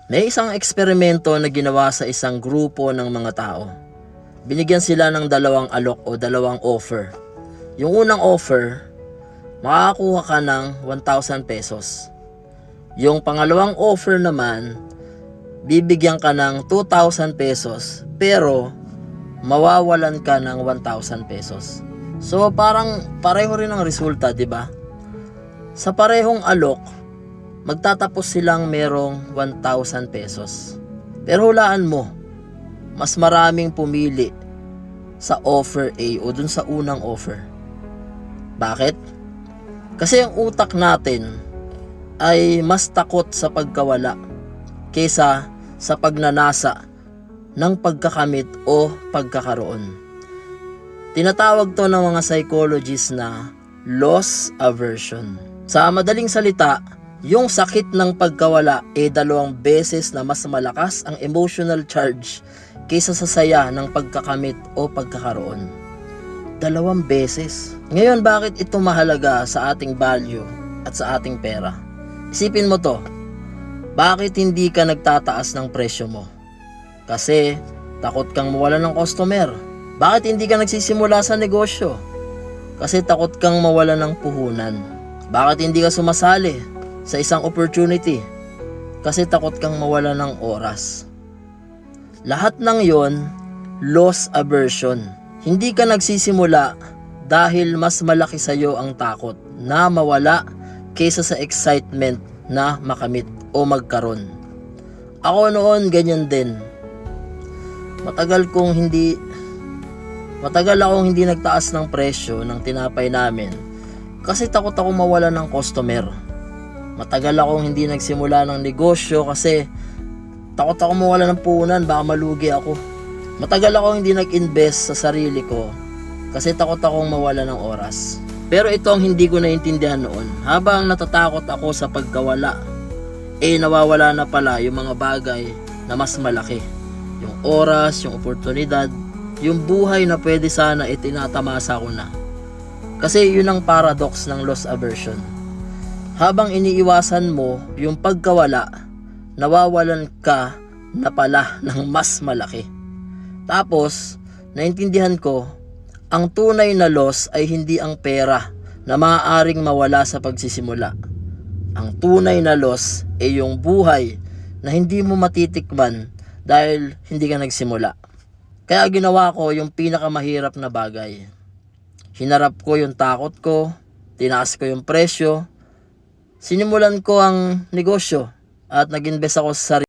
May isang eksperimento na ginawa sa isang grupo ng mga tao. Binigyan sila ng dalawang alok o dalawang offer. Yung unang offer, makakakuha ka ng 1,000 pesos. Yung pangalawang offer naman, bibigyan ka ng 2,000 pesos pero mawawalan ka ng 1,000 pesos. So parang pareho rin ang resulta, di ba? Sa parehong alok, magtatapos silang merong 1,000 pesos. Pero hulaan mo, mas maraming pumili sa offer A o dun sa unang offer. Bakit? Kasi ang utak natin ay mas takot sa pagkawala kaysa sa pagnanasa ng pagkakamit o pagkakaroon. Tinatawag to ng mga psychologists na loss aversion. Sa madaling salita, yung sakit ng pagkawala ay 2 beses na mas malakas ang emotional charge kaysa sa saya ng pagkakamit o pagkakaroon. 2 beses. Ngayon, bakit ito mahalaga sa ating value at sa ating pera? Isipin mo to, bakit hindi ka nagtataas ng presyo mo? Kasi takot kang mawalan ng customer. Bakit hindi ka nagsisimula sa negosyo? Kasi takot kang mawalan ng puhunan. Bakit hindi ka sumasali sa isang opportunity? Kasi takot kang mawalan ng oras. Lahat ng yon, loss aversion. Hindi ka nagsisimula dahil mas malaki sa iyo ang takot na mawala kaysa sa excitement na makamit o magkaroon. Ako noon ganyan din. Matagal akong hindi nagtaas ng presyo ng tinapay namin kasi takot ako mawala ng customer. Matagal akong hindi nagsimula ng negosyo kasi takot ako mawala ng puhunan, baka malugi ako. Matagal akong hindi nag-invest sa sarili ko kasi takot akong mawala ng oras. Pero ito ang hindi ko naintindihan noon. Habang natatakot ako sa pagkawala, nawawala na pala yung mga bagay na mas malaki. Yung oras, yung oportunidad, yung buhay na pwede sana tinatamasa ko na. Kasi yun ang paradox ng loss aversion. Habang iniiwasan mo yung pagkawala, nawawalan ka na pala ng mas malaki. Tapos, naintindihan ko, ang tunay na loss ay hindi ang pera na maaaring mawala sa pagsisimula. Ang tunay na loss ay yung buhay na hindi mo matitikman dahil hindi ka nagsimula. Kaya ginawa ko yung pinakamahirap na bagay. Hinarap ko yung takot ko, tinaas ko yung presyo, sinimulan ko ang negosyo at nag-invest ako sa sarili.